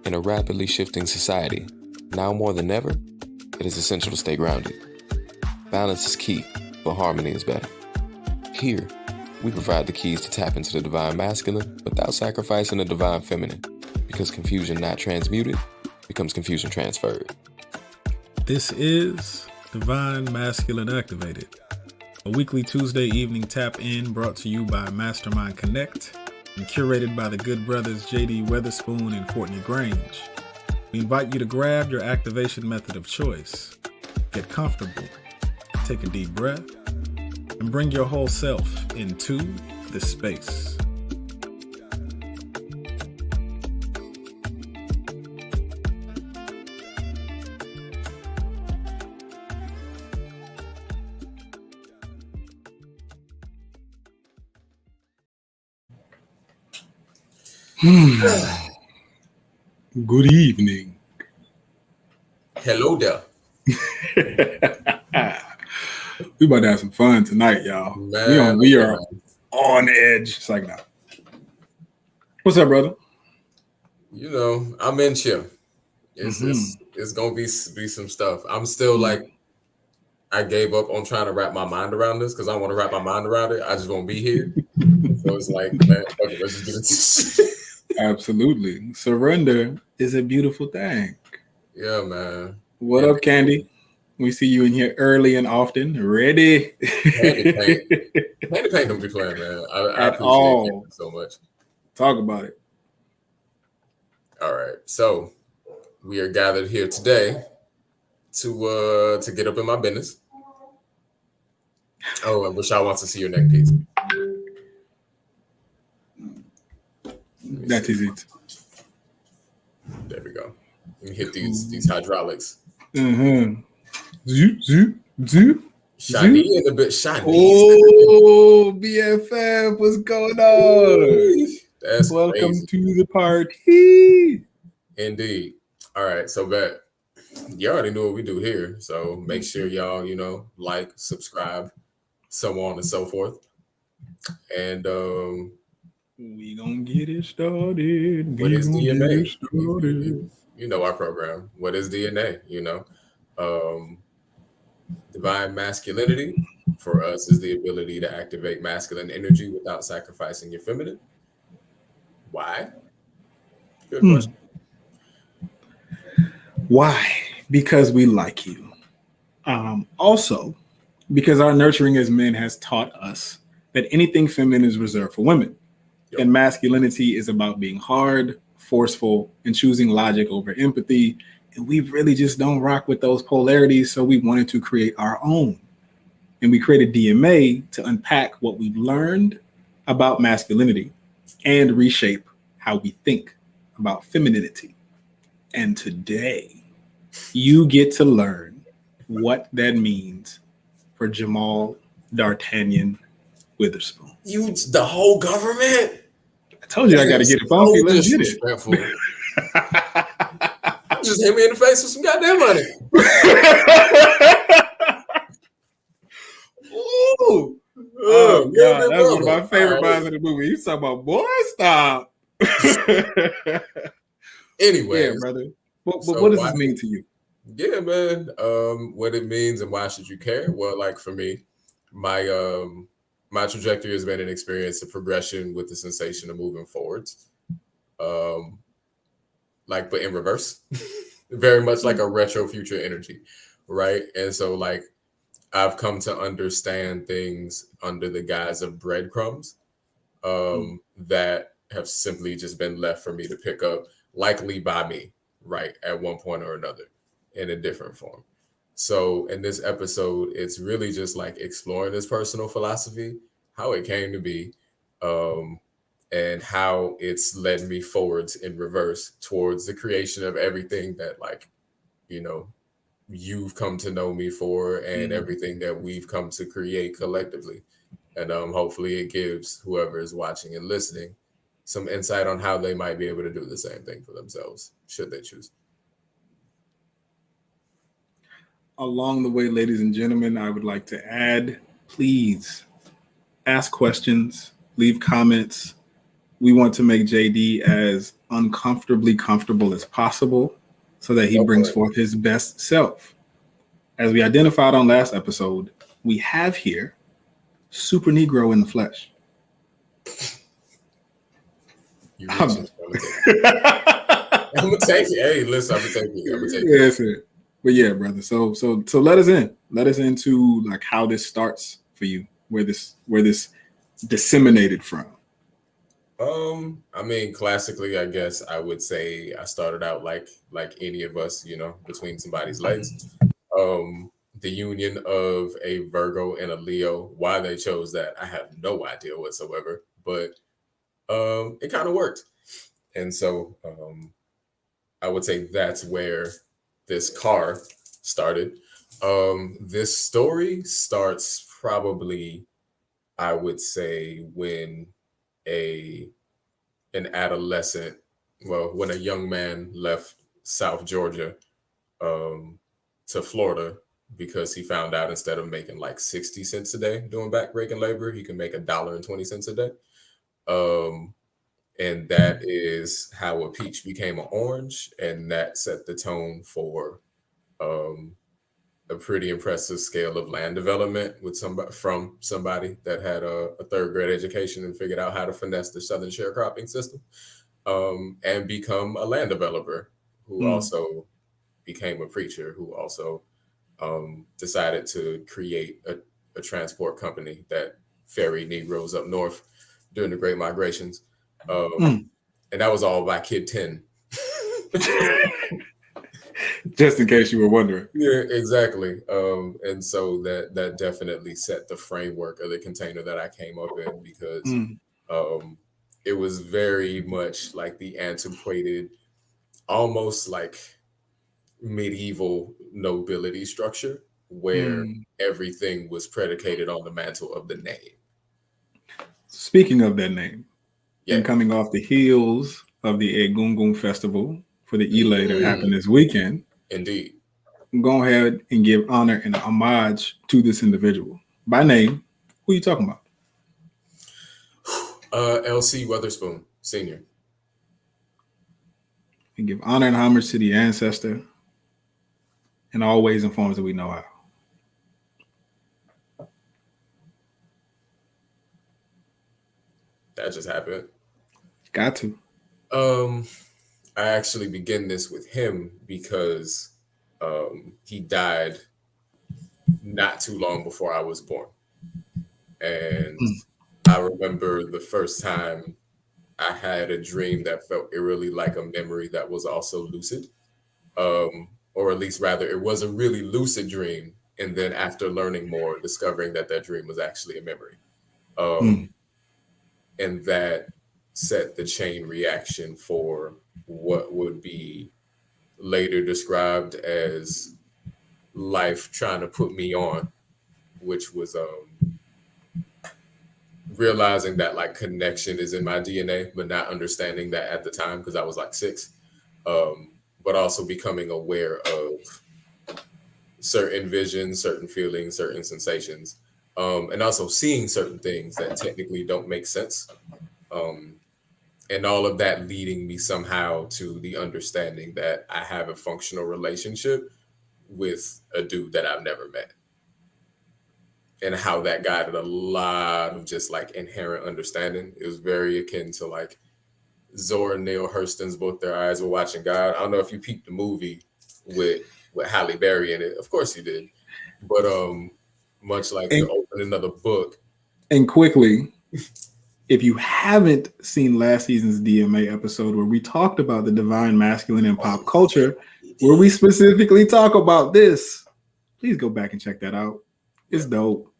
In a rapidly shifting society, now more than ever, it is essential to stay grounded. Balance is key, but harmony is better. Here, we provide the keys to tap into the divine masculine without sacrificing the divine feminine, because confusion not transmuted becomes confusion transferred. This is Divine Masculine Activated, a weekly Tuesday evening tap-in brought to you by Mastermind Connect and curated by the good brothers JD Weatherspoon and Cortni Grange. We invite you to grab your activation method of choice, get comfortable, take a deep breath, and bring your whole self into this space. Good evening. Hello there. We about to have some fun tonight, y'all. Man, we are on edge. It's like, nah. What's up, brother? You know, I'm in chill. It's gonna be some stuff. I'm still like, I gave up on trying to wrap my mind around this because I want to wrap my mind around it. I just won't be here. So it's like, man, okay, let's just get into it. Absolutely. Surrender is a beautiful thing. Yeah, man. What up, Candy? We see you in here early and often. Ready? Candy Paint don't be playing, man. I appreciate it so much. Talk about it. All right. So we are gathered here today to get up in my business. Oh, I wish I want to see your neck piece. That is it. There we go. Let me hit these hydraulics. Mm-hmm. Zoo. Shiny in a bit. Shiny. Oh, BFF, what's going on? That's welcome crazy. to the party. Indeed. All right. So, bet you already know what we do here. So make sure y'all, like, subscribe, so on and so forth. And we gonna get it started. What is DMA? You know our program. What is DNA? Divine masculinity for us is the ability to activate masculine energy without sacrificing your feminine. Why? Good question. Why? Because we like you. Also, because our nurturing as men has taught us that anything feminine is reserved for women. Yep. And masculinity is about being hard, forceful, and choosing logic over empathy. And we really just don't rock with those polarities. So we wanted to create our own. And we created DMA to unpack what we've learned about masculinity and reshape how we think about femininity. And today, you get to learn what that means for Jamal D'Artagnan Witherspoon. You, the whole government? I told you I got to get it funky. Let's get it. Just hit me in the face with some goddamn money. Ooh. Oh, God. That's one of my favorite lines in the movie. You talking about, boy, stop. Anyway. Yeah, brother. But what does this mean to you? Yeah, man. What it means and why should you care? Well, like for me, my trajectory has been an experience of progression with the sensation of moving forwards. But in reverse, very much like a retro future energy, right? And so like I've come to understand things under the guise of breadcrumbs that have simply just been left for me to pick up, likely by me, right, at one point or another in a different form. So in this episode, it's really just like exploring this personal philosophy, how it came to be, and how it's led me forwards in reverse towards the creation of everything that, like, you've come to know me for and everything that we've come to create collectively. And hopefully it gives whoever is watching and listening some insight on how they might be able to do the same thing for themselves, should they choose. Along the way, ladies and gentlemen, I would like to add, please ask questions, leave comments, we want to make JD as uncomfortably comfortable as possible so that he Go brings for it. forth his best self. As we identified on last episode, we have here Super Negro in the flesh. You reaching? I'm gonna take it. Hey, listen, I'm gonna take it. I'm gonna take it. That's it. But yeah, brother. So let us in. Let us into like how this starts for you, where this disseminated from. I mean, classically, I guess I would say I started out like any of us, you know, between somebody's legs. The union of a Virgo and a Leo. Why they chose that, I have no idea whatsoever. But it kind of worked, and so I would say that's where this car started. This story starts probably, I would say, when an adolescent, well, when a young man left South Georgia to Florida because he found out instead of making like 60 cents a day doing backbreaking labor, he can make $1.20 a day. And that is how a peach became an orange, and that set the tone for a pretty impressive scale of land development with somebody that had a third grade education and figured out how to finesse the southern sharecropping system, and become a land developer who also became a preacher, who also decided to create a transport company that ferried Negroes up north during the Great Migrations. And that was all by Kid 10. Just in case you were wondering. Yeah, exactly. And so that definitely set the framework of the container that I came up in, because it was very much like the antiquated, almost like medieval nobility structure where everything was predicated on the mantle of the name. Speaking of that name, Yeah. and coming off the heels of the Egungun Festival for the Ile that happened this weekend, Indeed. go ahead and give honor and homage to this individual. By name, who are you talking about? LC Weatherspoon, Sr. And give honor and homage to the ancestor in all ways and forms that we know how. That just happened. Got to. I actually begin this with him because he died not too long before I was born. And I remember the first time I had a dream that felt eerily like a memory that was also lucid. Or at least rather, it was a really lucid dream. And then after learning more, discovering that dream was actually a memory. And that set the chain reaction for what would be later described as life trying to put me on, which was realizing that like connection is in my DNA, but not understanding that at the time because I was like 6, but also becoming aware of certain visions, certain feelings, certain sensations, and also seeing certain things that technically don't make sense. And all of that leading me somehow to the understanding that I have a functional relationship with a dude that I've never met. And how that guided a lot of just like inherent understanding. It was very akin to like Zora Neale Hurston's book, Their Eyes Were Watching God. I don't know if you peeped the movie with Halle Berry in it. Of course you did. But much like the opening of the book. And quickly, if you haven't seen last season's DMA episode where we talked about the divine masculine in pop culture, where we specifically talk about this, please go back and check that out. It's dope.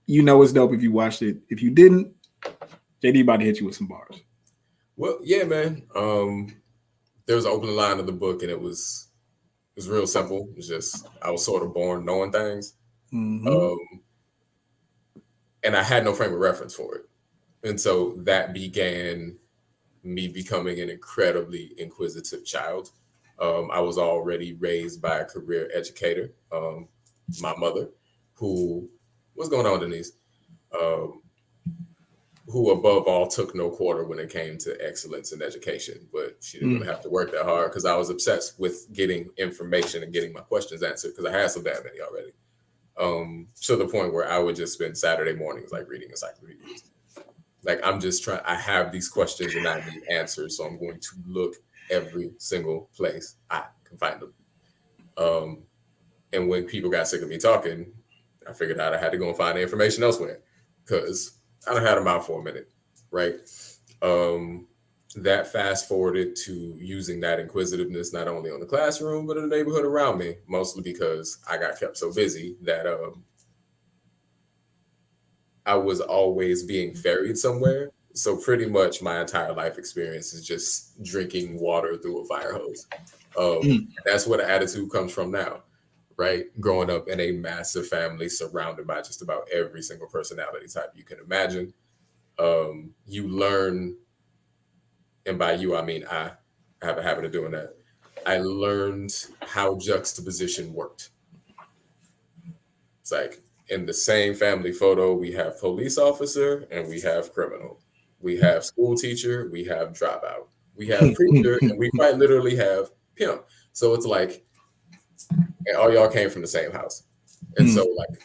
You know it's dope if you watched it. If you didn't, JD about to hit you with some bars. Well, yeah, man. There was an opening line of the book, and it was real simple. It's just I was sort of born knowing things, and I had no frame of reference for it. And so that began me becoming an incredibly inquisitive child. I was already raised by a career educator, my mother, who, what's going on, Denise? who above all took no quarter when it came to excellence in education, but she didn't really have to work that hard because I was obsessed with getting information and getting my questions answered because I had so damn many already. To the point where I would just spend Saturday mornings like reading encyclopedias. Like I'm just trying, I have these questions and I need answers, so I'm going to look every single place I can find them. And when people got sick of me talking, I figured out I had to go and find the information elsewhere because I done had them out for a minute, right? That fast forwarded to using that inquisitiveness not only on the classroom but in the neighborhood around me, mostly because I got kept so busy that I was always being ferried somewhere. So pretty much my entire life experience is just drinking water through a fire hose. That's where the attitude comes from now, right? Growing up in a massive family surrounded by just about every single personality type you can imagine. You learn, and by you, I mean I have a habit of doing that. I learned how juxtaposition worked. It's like in the same family photo, we have police officer and we have criminal. We have school teacher, we have dropout. We have preacher, and we quite literally have pimp. So it's like, and all y'all came from the same house. And so like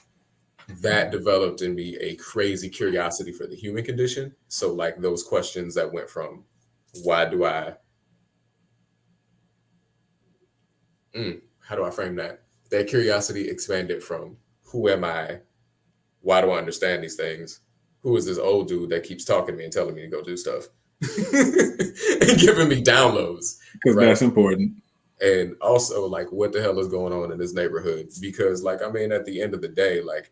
that developed in me a crazy curiosity for the human condition. So like those questions that went from why do I, how do I frame that? That curiosity expanded from who am I? Why do I understand these things? Who is this old dude that keeps talking to me and telling me to go do stuff? And giving me downloads. Because that's important. And also like what the hell is going on in this neighborhood? Because like, I mean, at the end of the day, like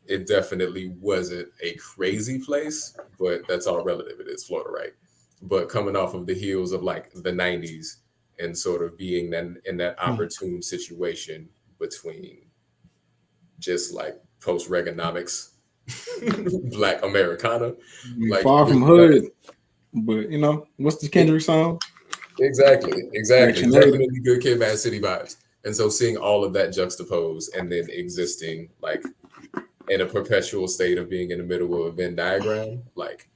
it definitely wasn't a crazy place, but that's all relative. It is Florida, right? But coming off of the heels of like the 90s and sort of being then in that opportune situation between just like post-Reaganomics, Black Americana. Like, far from hood, but you know, what's the Kendrick song? Exactly. Definitely good kid, Mad City vibes. And so seeing all of that juxtaposed and then existing like in a perpetual state of being in the middle of a Venn diagram, like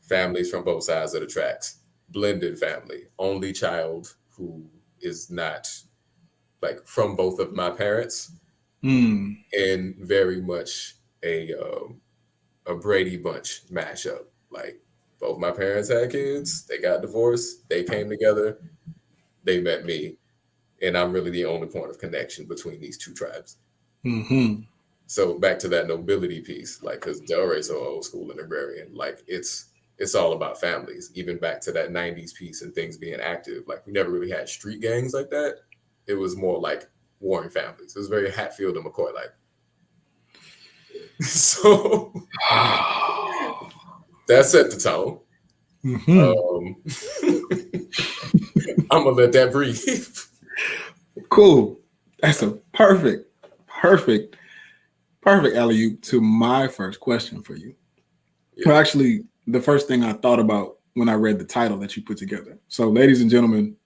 families from both sides of the tracks, blended family, only child who is not like from both of my parents, and very much a Brady Bunch mashup. Like both my parents had kids, they got divorced, they came together, they met me, and I'm really the only point of connection between these two tribes. So back to that nobility piece, like because Delray's so old school and agrarian, like it's all about families. Even back to that 90s piece and things being active, like we never really had street gangs like that. It was more like warring families. It was very Hatfield and McCoy like. So that set the tone. I'm gonna let that breathe. Cool. That's a perfect alley-oop to my first question for you. Yeah. Well, actually, the first thing I thought about when I read the title that you put together. So, ladies and gentlemen,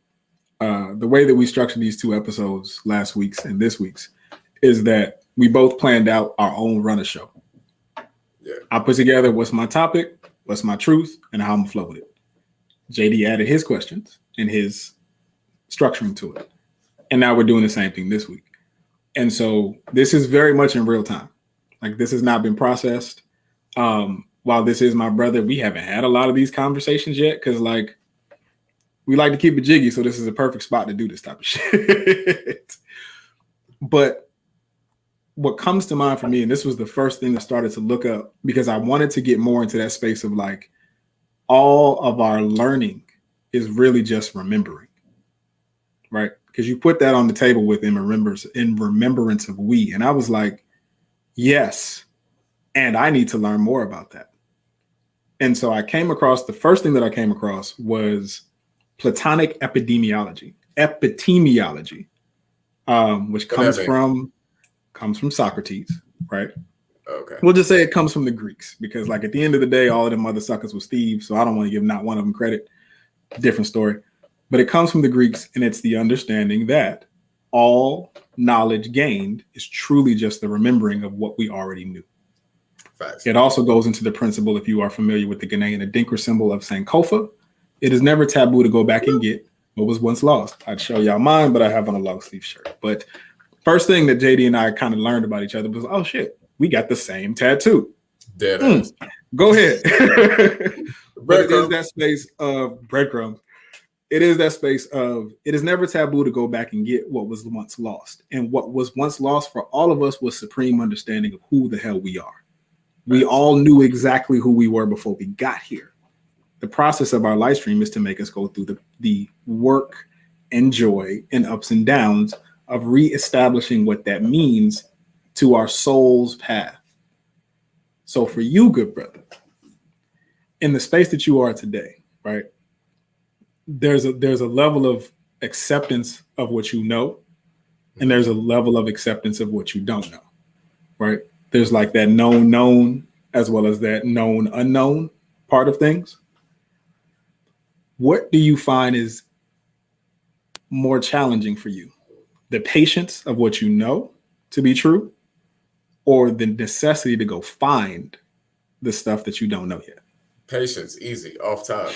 the way that we structured these two episodes, last week's and this week's, is that we both planned out our own run of show. Yeah. I put together what's my topic, what's my truth, and how I'm gonna flow with it. JD added his questions and his structuring to it. And now we're doing the same thing this week. And so this is very much in real time. Like this has not been processed. While this is my brother, we haven't had a lot of these conversations yet because like we like to keep it jiggy. So this is a perfect spot to do this type of shit. But what comes to mind for me, and this was the first thing that started to look up because I wanted to get more into that space of like all of our learning is really just remembering, right? Because you put that on the table with in remembrance of we. And I was like, yes. And I need to learn more about that. And so I came across, the first thing that I came across was Platonic epidemiology, which comes from Socrates, right? Okay. We'll just say it comes from the Greeks because like at the end of the day, all of them other suckers was thieves. So I don't want to give not one of them credit. Different story. But it comes from the Greeks, and it's the understanding that all knowledge gained is truly just the remembering of what we already knew. Facts. It also goes into the principle, if you are familiar with the Ghanaian Adinkra symbol of Sankofa, it is never taboo to go back and get what was once lost. I'd show y'all mine, but I have on a long sleeve shirt. But first thing that JD and I kind of learned about each other was, oh shit, we got the same tattoo. Dead ass. Go ahead. But it is Breadcrumbs. that space of breadcrumbs. It is that space of, it is never taboo to go back and get what was once lost. And what was once lost for all of us was supreme understanding of who the hell we are. We all knew exactly who we were before we got here. The process of our live stream is to make us go through the work and joy and ups and downs of reestablishing what that means to our soul's path. So for you, good brother, in the space that you are today, right? There's a level of acceptance of what you know, and there's a level of acceptance of what you don't know, right? There's like that known as well as that known unknown part of things. What do you find is more challenging for you? The patience of what you know to be true, or the necessity to go find the stuff that you don't know yet? Patience, easy, off top.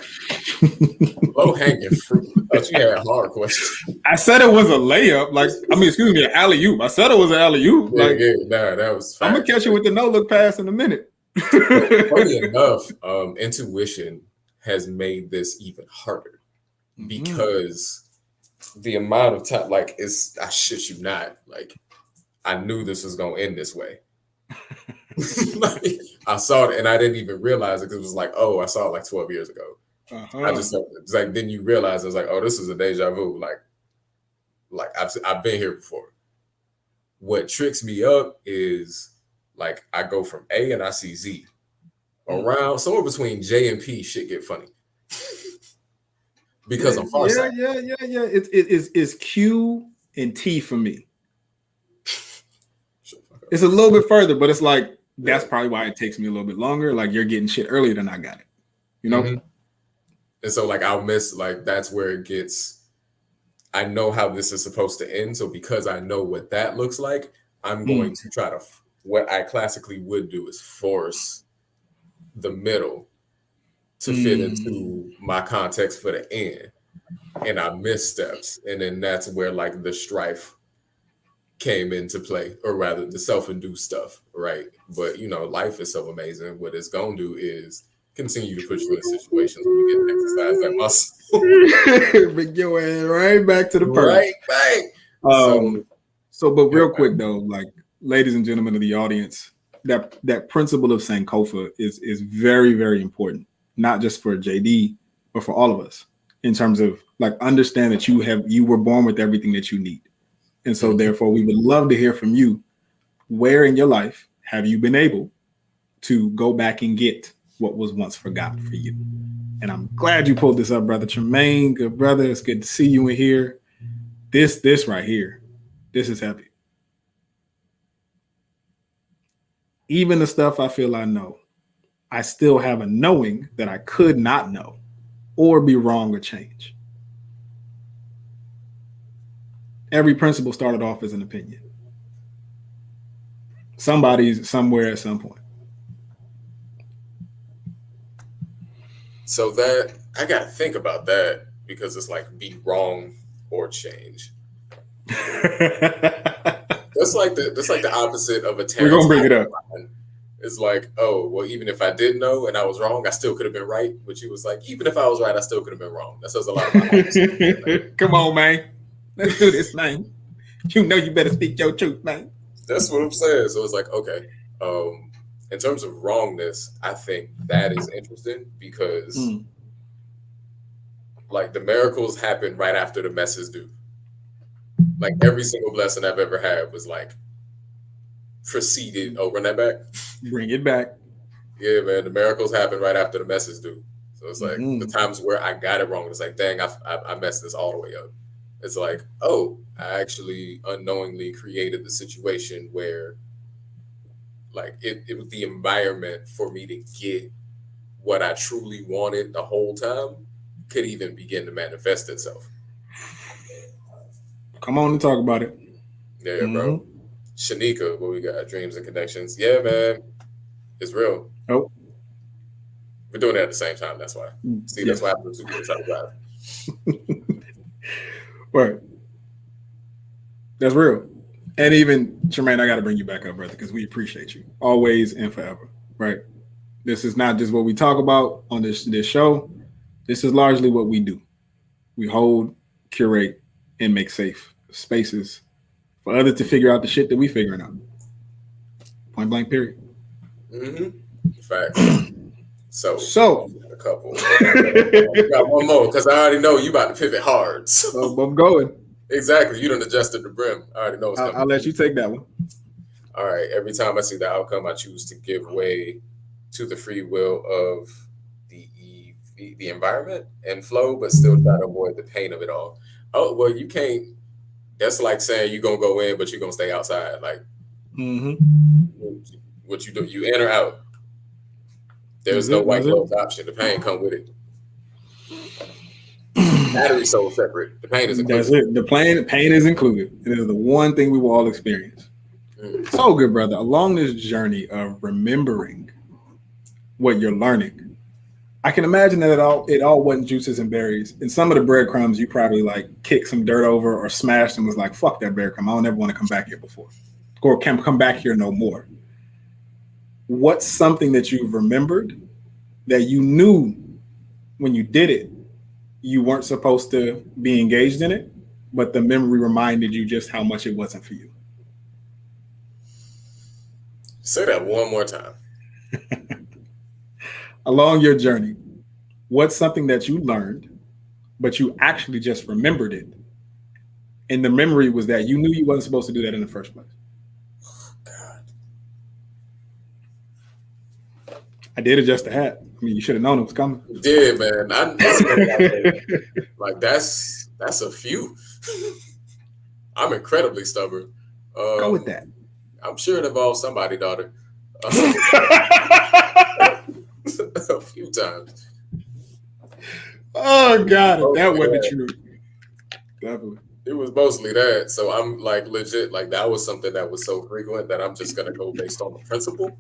Low hanging fruit. I thought you had hard questions. I said it was a layup. Like, I mean, excuse me, an alley-oop. I said it was an alley-oop. Yeah, Like, nah, that was I'm gonna fact. catch you with the no-look pass in a minute. Funny enough, intuition has made this even harder because the amount of time, like, I shit you not, like, I knew this was gonna end this way. Like, I saw it and I didn't even realize it because it was like, oh, I saw it like 12 years ago. I just, it's like, then you realize, I was like, oh, this is a deja vu. Like I've been here before. What tricks me up is, like, I go from A and I see Z. Around somewhere between J and P, shit get funny. Because I'm farsighted. Yeah. It's Q and T for me. It's a little bit further, but it's like, that's probably why it takes me a little bit longer. Like, you're getting shit earlier than I got it, you know? And so, like, I'll miss, like, that's where it gets, I know how this is supposed to end. So because I know what that looks like, I'm going to try to, what I classically would do is force the middle to fit into my context for the end. And I miss steps. And then that's where, like, the strife came into play, or rather the self-induced stuff, right? But, you know, life is so amazing. What it's going to do is continue to put you in situations where you get exercise that muscle. Bring your ass right back to the purse. Right. But real quick though, like, ladies and gentlemen of the audience, that principle of Sankofa is very, very important, not just for JD, but for all of us, in terms of, like, understand that you were born with everything that you need. And so therefore we would love to hear from you. Where in your life have you been able to go back and get what was once forgotten for you? And I'm glad you pulled this up, brother Tremaine. Good brother. It's good to see you in here. This right here, this is heavy. Even the stuff I feel I know, I still have a knowing that I could not know or be wrong or change. Every principle started off as an opinion. Somebody's somewhere at some point. So that, I got to think about that, because it's like be wrong or change. That's like the opposite of a Terrence. We're gonna bring it up. It's like, oh, well, even if I did know and I was wrong, I still could have been right. Which he was like, even if I was right, I still could have been wrong. That says a lot about Come on, man. Let's do this, man. You know you better speak your truth, man. That's what I'm saying. So it's like, okay. In terms of wrongness, I think that is interesting because like the miracles happen right after the messes do. Like every single blessing I've ever had was like preceded. Oh, run that back. Bring it back. Yeah, man. The miracles happen right after the messes do. So it's like the times where I got it wrong. It's like, dang, I messed this all the way up. It's like, oh, I actually unknowingly created the situation where like it was the environment for me to get what I truly wanted the whole time could even begin to manifest itself. Come on and talk about it. Yeah, bro. Shanika, what we got? Dreams and connections. Yeah, man. It's real. Oh, We're doing it at the same time. That's why. See, that's yes. why happens when two people try to drive. Right. That's real. And even Tremaine, I got to bring you back up, brother, because we appreciate you always and forever. Right. This is not just what we talk about on this show. This is largely what we do. We hold, curate, and make safe spaces for others to figure out the shit that we figuring out. Point blank, period. Facts. So a couple. We got one more because I already know you about to pivot hard. So I'm going. Exactly. You done adjusted the brim. I already know what's coming. I'll let you take that one. All right. Every time I see the outcome, I choose to give way to the free will of the environment and flow, but still try to avoid the pain of it all. Oh, well, you can't. That's like saying you're going to go in, but you're going to stay outside. Like, what you do, you in or out. There's no white gloves option. The pain come with it. Battery sold separate. The pain is included. That's it. The pain is included. It is the one thing we will all experience. So good, brother. Along this journey of remembering what you're learning, I can imagine that it all wasn't juices and berries. And some of the breadcrumbs you probably like kicked some dirt over or smashed and was like, fuck that breadcrumb. I don't ever want to come back here before. Or can come back here no more. What's something that you've remembered that you knew when you did it, you weren't supposed to be engaged in it, but the memory reminded you just how much it wasn't for you? Say that one more time. Along your journey, what's something that you learned, but you actually just remembered it? And the memory was that you knew you wasn't supposed to do that in the first place. I did adjust the hat. I mean, you should have known it was coming. You did, man. That's a few. I'm incredibly stubborn. Go with that. I'm sure it involves somebody, daughter. A few times. Oh, God. That wasn't true. Definitely. It was mostly that. So I'm like legit, like that was something that was so frequent that I'm just going to go based on the principle.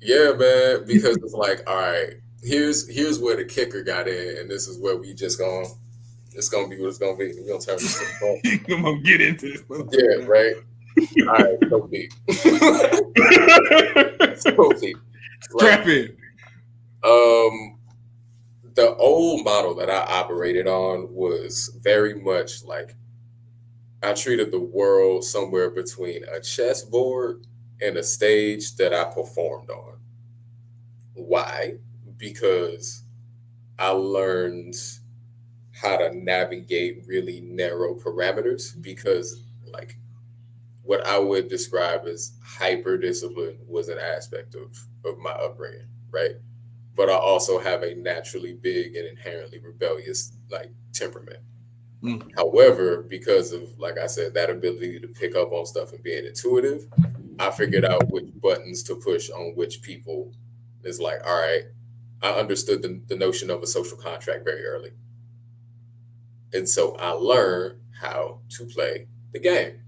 Yeah, man, because it's like, all right, here's where the kicker got in, and this is where we just it's gonna be what it's gonna be. We're gonna turn this into I'm gonna get into this. Yeah, right. All right, so deep. So deep. Strap in. The old model that I operated on was very much like I treated the world somewhere between a chessboard and a stage that I performed on. Why? Because I learned how to navigate really narrow parameters, because like what I would describe as hyper discipline was an aspect of my upbringing, right? But I also have a naturally big and inherently rebellious like temperament. However, because of, like I said, that ability to pick up on stuff and being intuitive, I figured out which buttons to push on which people. It's like, all right, I understood the notion of a social contract very early. And so I learned how to play the game,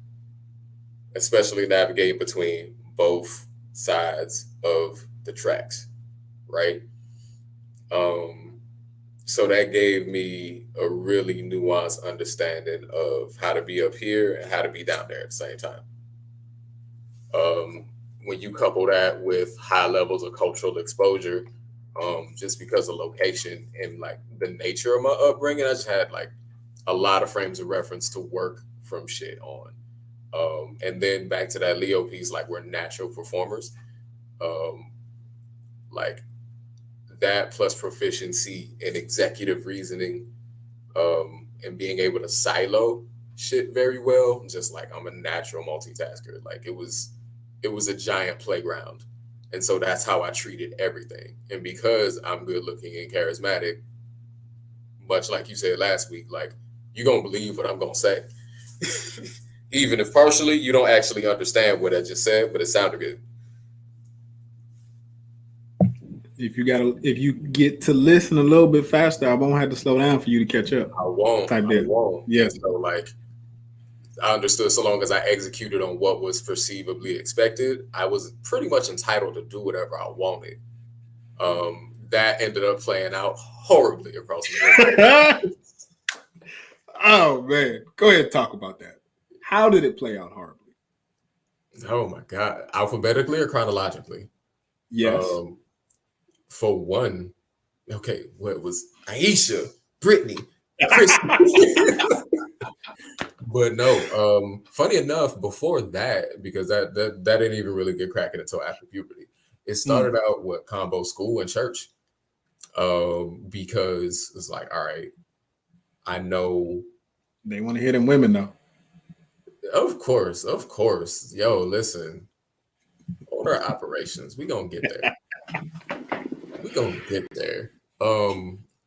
especially navigating between both sides of the tracks, right? So that gave me a really nuanced understanding of how to be up here and how to be down there at the same time. When you couple that with high levels of cultural exposure, just because of location and like the nature of my upbringing, I just had like a lot of frames of reference to work from shit on. And then back to that Leo piece, like we're natural performers. Like that plus proficiency in executive reasoning, and being able to silo shit very well. Just like I'm a natural multitasker. Like it was a giant playground. And so that's how I treated everything. And because I'm good looking and charismatic, much like you said last week, like you're going to believe what I'm going to say. Even if partially you don't actually understand what I just said, but it sounded good. If you get to listen a little bit faster, I won't have to slow down for you to catch up. I won't. Type I won't. Yes. So like I understood so long as I executed on what was perceivably expected, I was pretty much entitled to do whatever I wanted. That ended up playing out horribly across the board. Oh man, go ahead and talk about that. How did it play out horribly? Oh my God. Alphabetically or chronologically? Yes. For one, okay, what was Aisha, Brittany, Chris? But no, funny enough, before that, because that didn't even really get cracking until after puberty. It started out with combo school and church. Because it's like, all right, I know They want to hear them women though. of course. Yo, listen, order operations. We gonna get there.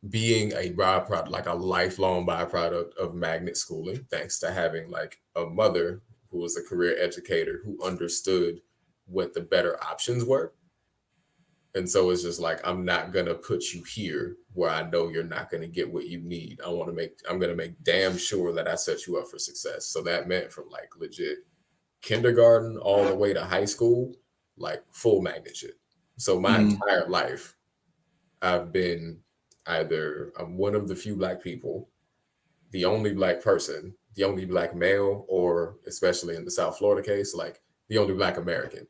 Being a byproduct, like a lifelong byproduct of magnet schooling, thanks to having like a mother who was a career educator who understood what the better options were. And so it's just like, I'm not gonna put you here where I know you're not gonna get what you need. I'm gonna make damn sure that I set you up for success. So that meant from like legit kindergarten all the way to high school, like full magnet shit. So my entire life, I've been I'm one of the few Black people, the only Black person, the only Black male, or especially in the South Florida case, like the only Black American.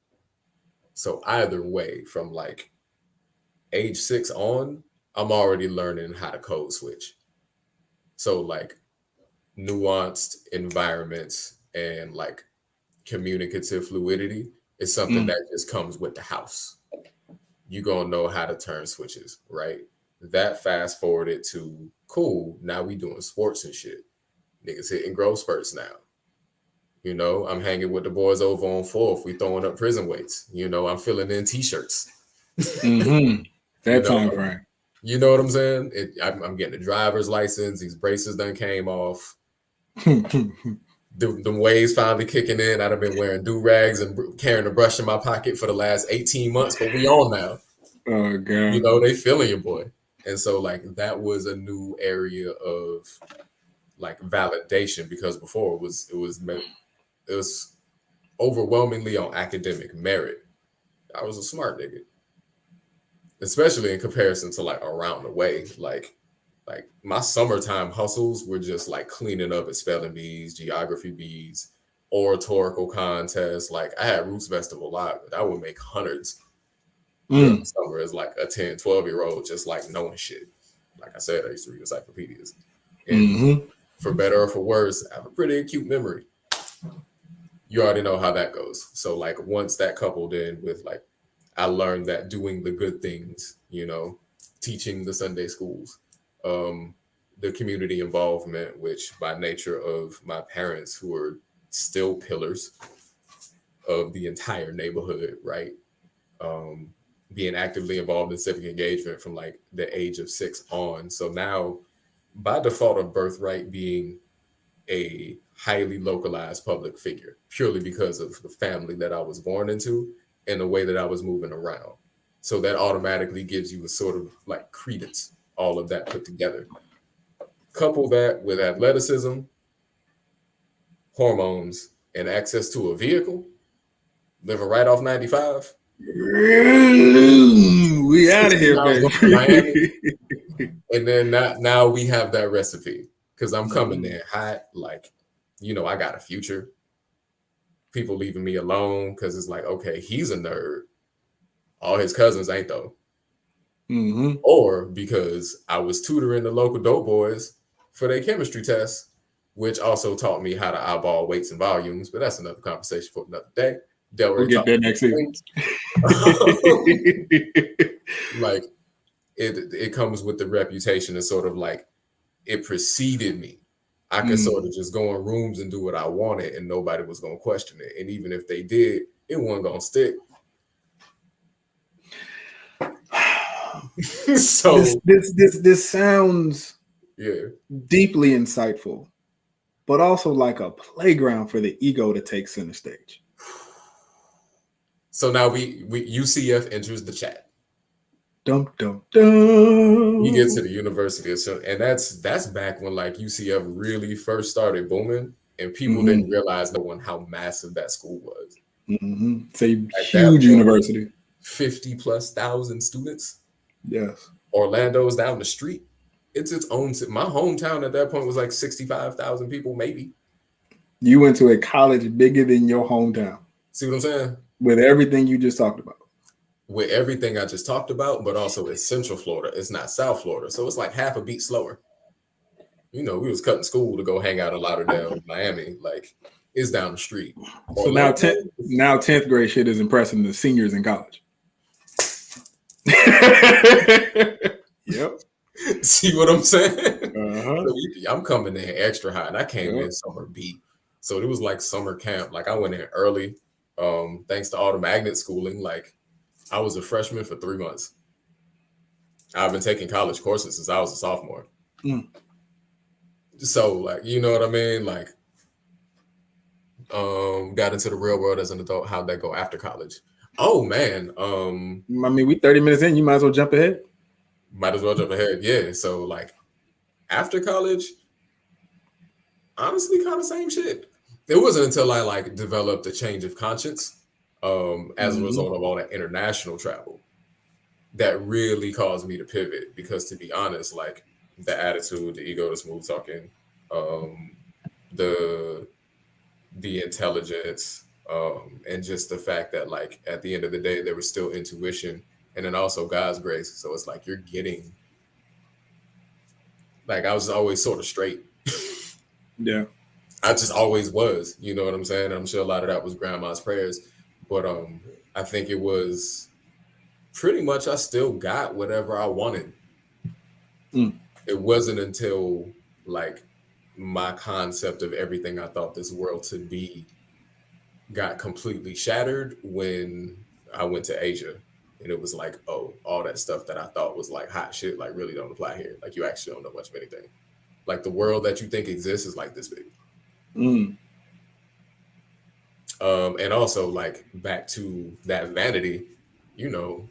So either way, from like age 6 on, I'm already learning how to code switch. So like nuanced environments and like communicative fluidity is something that just comes with the house. You gonna know how to turn switches, right? That fast forwarded to cool. Now we doing sports and shit. Niggas hitting growth spurts now. You know, I'm hanging with the boys over on 4th. We throwing up prison weights. You know, I'm filling in t-shirts. That time frame. You know what I'm saying? I'm getting a driver's license. These braces done came off. The waves finally kicking in. I've been wearing do-rags and carrying a brush in my pocket for the last 18 months, but we on now. Oh God. You know, they feeling your boy. And so like that was a new area of like validation, because before it was overwhelmingly on academic merit. I was a smart nigga, especially in comparison to like around the way. Like my summertime hustles were just like cleaning up at spelling bees, geography bees, oratorical contests. Like I had Roots Festival live, but I would make hundreds during the summer as like a 10, 12-year-old, just like knowing shit. Like I said, I used to read encyclopedias. And for better or for worse, I have a pretty acute memory. You already know how that goes. So like once that coupled in with like, I learned that doing the good things, you know, teaching the Sunday schools, the community involvement, which by nature of my parents, who are still pillars of the entire neighborhood, right? Being actively involved in civic engagement from like the age of 6 on. So now, by default of birthright, being a highly localized public figure, purely because of the family that I was born into and the way that I was moving around. So that automatically gives you a sort of like credence, all of that put together. Couple that with athleticism, hormones, and access to a vehicle, living right off 95. We out of here, baby. And then now we have that recipe, because I'm coming in hot. Like, you know, I got a future. People leaving me alone because it's like, okay, he's a nerd. All his cousins ain't though. Or because I was tutoring the local dope boys for their chemistry tests, which also taught me how to eyeball weights and volumes. But that's another conversation for another day. We'll get that next season. Like it comes with the reputation, and sort of like it preceded me. I could sort of just go in rooms and do what I wanted, and nobody was gonna question it. And even if they did, it wasn't gonna stick. So this sounds deeply insightful, but also like a playground for the ego to take center stage. So now we UCF enters the chat. Dum dum dum. You get to the University of, and that's back when like UCF really first started booming. and people didn't realize how massive that school was. It's a At that huge point, university. 50,000+ students. Yes. Orlando's down the street. It's its own. My hometown at that point was like 65,000 people, maybe. You went to a college bigger than your hometown. See what I'm saying? With everything you just talked about. With everything I just talked about, but also it's Central Florida. It's not South Florida. So it's like half a beat slower. You know, we was cutting school to go hang out in Lauderdale, Miami. Like, it's down the street. So now 10th grade shit is impressing the seniors in college. Yep. See what I'm saying? Uh-huh. So I'm coming in extra high, and I came in summer beat. So it was like summer camp. Like, I went in early, thanks to all the magnet schooling. Like, I was a freshman for 3 months. I've been taking college courses since I was a sophomore. So, like, you know what I mean? Like, got into the real world as an adult. How'd that go after college? Oh, man. I mean, we 30 minutes in. You might as well jump ahead. Might as well jump ahead. Yeah. So, like, after college, honestly, kind of same shit. It wasn't until I, like, developed a change of conscience as a result of all that international travel that really caused me to pivot. Because, to be honest, like, the attitude, the ego, the smooth talking, the intelligence, and just the fact that, like, at the end of the day, there was still intuition and then also God's grace. So it's like you're getting, like, I was always sort of straight. Yeah. I just always was, you know what I'm saying? And I'm sure a lot of that was grandma's prayers. But I think it was pretty much I still got whatever I wanted. It wasn't until, like, my concept of everything I thought this world to be got completely shattered when I went to Asia. And it was like, oh, all that stuff that I thought was like hot shit, like, really don't apply here. Like, you actually don't know much of anything. Like, the world that you think exists is like this big. And also, like, back to that vanity, you know,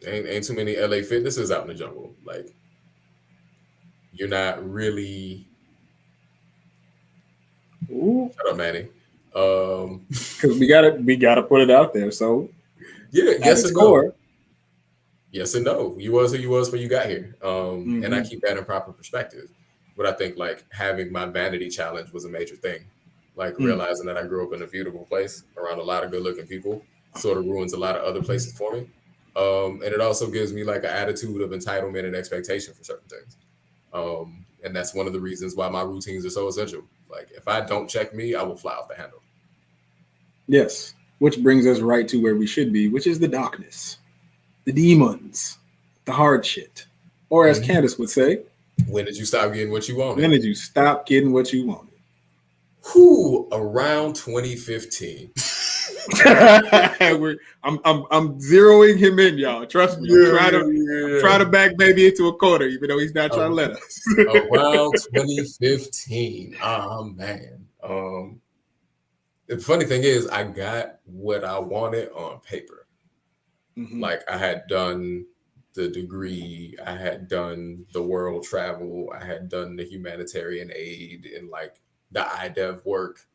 ain't too many LA fitnesses out in the jungle. Like, you're not really. Ooh. Shut up, Manny. Because we gotta put it out there. So yeah, yes and score. no. Yes and no. You was who you was when you got here. And I keep that in proper perspective. But I think, like, having my vanity challenge was a major thing. Like, realizing that I grew up in a beautiful place around a lot of good looking people sort of ruins a lot of other places for me. And it also gives me, like, an attitude of entitlement and expectation for certain things. And that's one of the reasons why my routines are so essential. Like, if I don't check me, I will fly off the handle. Yes. Which brings us right to where we should be, which is the darkness, the demons, the hard shit. Or as Candace would say, when did you stop getting what you wanted? When did you stop getting what you wanted? Who around 2015. I'm zeroing him in, y'all. Trust me. I'm trying to back baby into a quarter, even though he's not trying to let us. Around 2015. Oh man. The funny thing is, I got what I wanted on paper. Like, I had done the degree, I had done the world travel, I had done the humanitarian aid and, like, the IDEV work.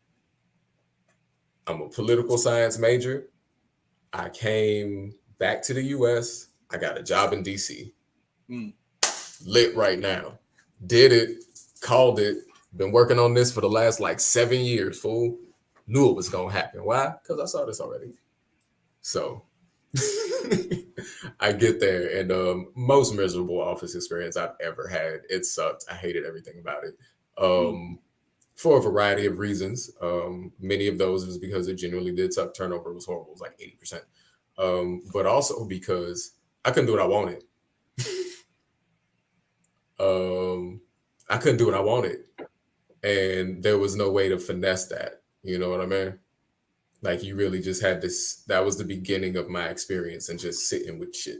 I'm a political science major. I came back to the US. I got a job in DC. Lit right now. Did it, called it, been working on this for the last, like, 7 years, fool. Knew it was gonna happen. Why? Because I saw this already. So I get there, and most miserable office experience I've ever had. It sucked. I hated everything about it. For a variety of reasons. Many of those was because it genuinely did suck. Turnover was horrible. It was like 80%. But also because I couldn't do what I wanted. I couldn't do what I wanted. And there was no way to finesse that. You know what I mean? Like, you really just had this, that was the beginning of my experience and just sitting with shit.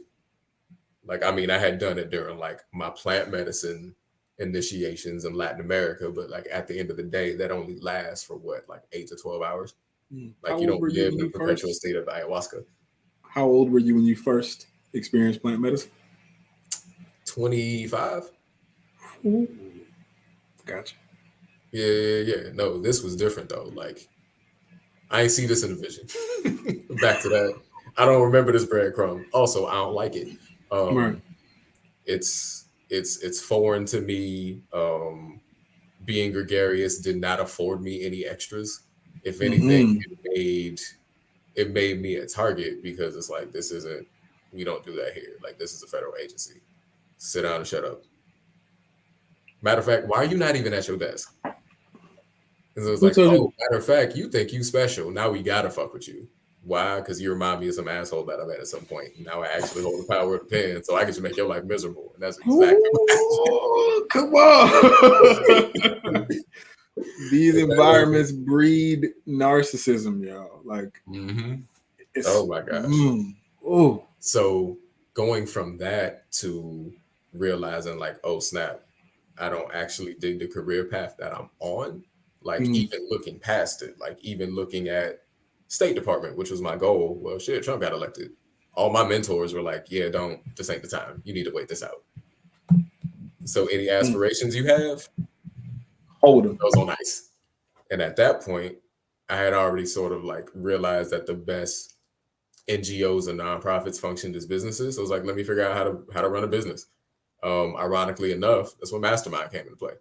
Like, I mean, I had done it during, like, my plant medicine initiations in Latin America, but, like, at the end of the day, that only lasts for what, like 8 to 12 hours? Like, you don't live in a perpetual state of ayahuasca. How old were you when you first experienced plant medicine? 25. Ooh. Gotcha. Yeah. No, this was different though. Like, I ain't see this in a vision. Back to that. I don't remember this breadcrumb. Also, I don't like it. Right. It's foreign to me. Being gregarious did not afford me any extras. If anything, Mhm. it made me a target because it's like, we don't do that here. Like, this is a federal agency. Sit down and shut up. Matter of fact, why are you not even at your desk? And so it's Who like, told you? oh, matter of fact, you think you special. Now we gotta fuck with you. Why? Because you remind me of some asshole that I met at some point. Now I actually hold the power of the pen, so I can just make your life miserable. And that's exactly Ooh, come on. These environments breed narcissism, y'all. Like, it's oh my gosh. oh. So going from that to realizing like, oh snap, I don't actually dig the career path that I'm on. Like even looking past it, like even looking at State Department, which was my goal. Well, shit, Trump got elected. All my mentors were like, yeah, this ain't the time. You need to wait this out. So any aspirations you have, Hold them. those on ice. And at that point, I had already sort of like realized that the best NGOs and nonprofits functioned as businesses. So I was like, let me figure out how to run a business. Ironically enough, that's when Mastermind came into play.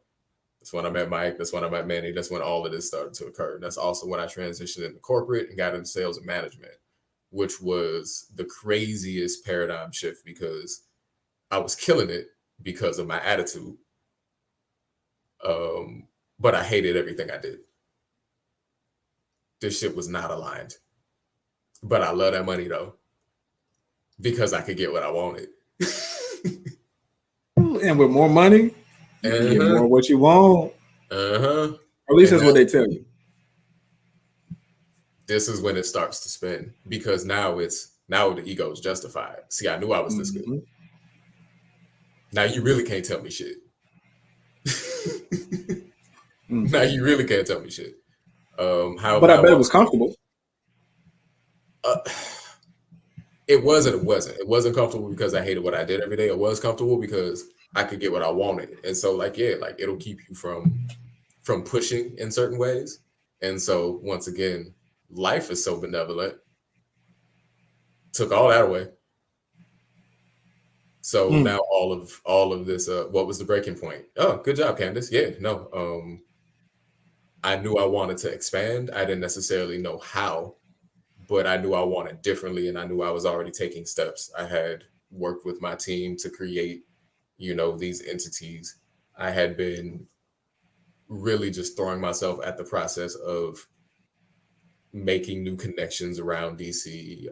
That's when I met Mike. That's when I met Manny. That's when all of this started to occur. That's also when I transitioned into corporate and got into sales and management, which was the craziest paradigm shift because I was killing it because of my attitude. But I hated everything I did. This shit was not aligned. But I love that money though, because I could get what I wanted. And with more money, you can get more of what you want. Or at least that's what they tell you. This is when it starts to spin because now the ego is justified. See, I knew I was this good. Now you really can't tell me shit. Now you really can't tell me shit. But I bet it was comfortable. It wasn't. It wasn't comfortable because I hated what I did every day. It was comfortable because I could get what I wanted. And so like, yeah, like it'll keep you from pushing in certain ways. And so once again, life is so benevolent. Took all that away. So now all of this, what was the breaking point? Oh, good job, Candace. Yeah, no. I knew I wanted to expand. I didn't necessarily know how, but I knew I wanted differently, and I knew I was already taking steps. I had worked with my team to create, these entities. I had been really just throwing myself at the process of making new connections around DC,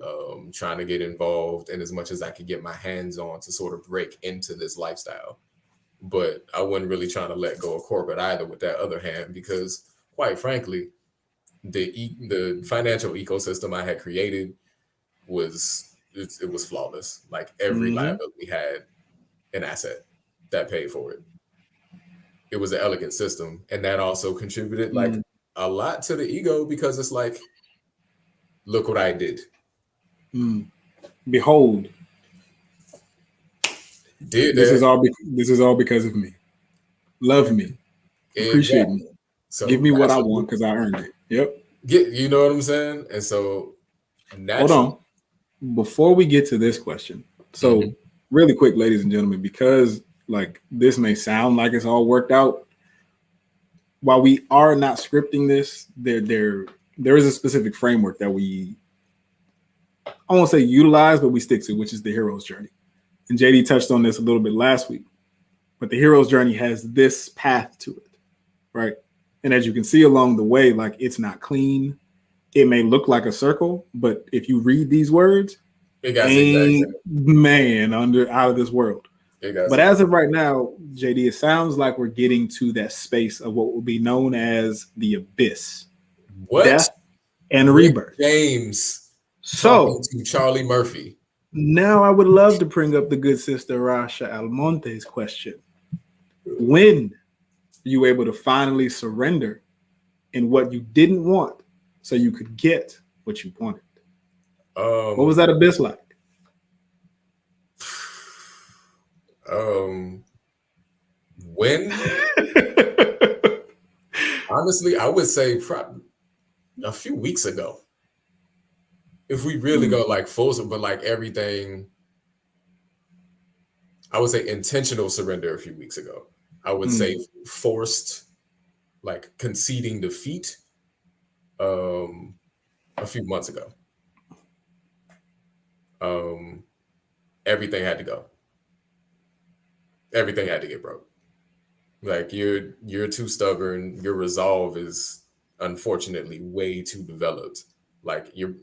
trying to get involved in as much as I could get my hands on to sort of break into this lifestyle. But I wasn't really trying to let go of corporate either with that other hand, because quite frankly, the financial ecosystem I had created was flawless. Like every liability had an asset that paid for it. It was an elegant system, and that also contributed like a lot to the ego because it's like, look what I did. Behold, this is all because of me. Love me, appreciate me, so give me what I want because I earned it. Yep. You know what I'm saying? And so, hold on. Before we get to this question, so really quick, ladies and gentlemen, because like this may sound like it's all worked out. While we are not scripting this, there is a specific framework that we, I won't say utilize, but we stick to, which is the hero's journey. And JD touched on this a little bit last week, but the hero's journey has this path to it, right? And as you can see along the way, like it's not clean. It may look like a circle, but if you read these words, man out of this world. But as of right now, JD, it sounds like we're getting to that space of what will be known as the abyss. What? Death and rebirth. James. So to Charlie Murphy. Now I would love to bring up the good sister Rasha Almonte's question. When are you able to finally surrender in what you didn't want so you could get what you wanted? What was that abyss like? When? Honestly, I would say probably a few weeks ago. If we really go like full, but like everything, I would say intentional surrender a few weeks ago. I would say forced, like conceding defeat, a few months ago. Everything had to go. Everything had to get broke. Like you're too stubborn. Your resolve is unfortunately way too developed. Like your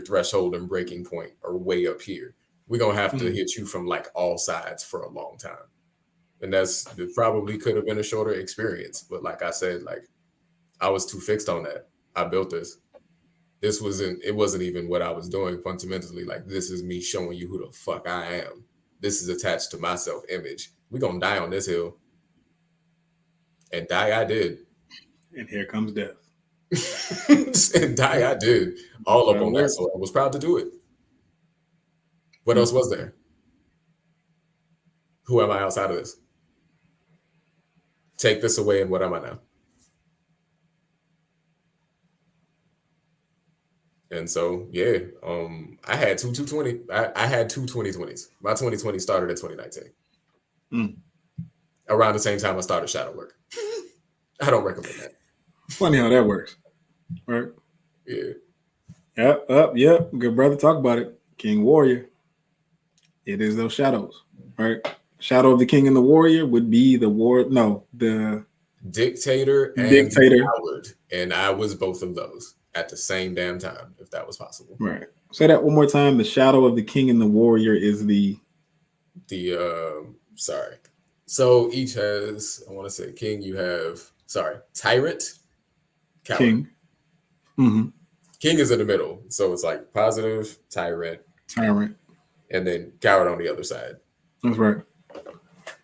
threshold and breaking point are way up here. We're gonna have to hit you from like all sides for a long time. And it probably could have been a shorter experience. But like I said, like I was too fixed on that. I built this. It wasn't even what I was doing fundamentally. Like this is me showing you who the fuck I am. This is attached to my self-image. We're gonna die on this hill. And die I did. And here comes death. And die I did. All up on that. So I was proud to do it. What else was there? Who am I outside of this? Take this away, and what am I now? And so, yeah, I had two 220. I had two 2020s. My 2020 started in 2019. Around the same time I started shadow work. I don't recommend that. Funny how that works, right? Yeah. Yep. Good brother, talk about it. King Warrior. It is those shadows, right? Shadow of the King and the Warrior would be the dictator and dictator. coward. And I was both of those at the same damn time, if that was possible. Right. Say that one more time. The shadow of the King and the Warrior is sorry. So each has, I want to say king, you have, tyrant, coward. King. King is in the middle. So it's like positive, tyrant, and then coward on the other side. That's right.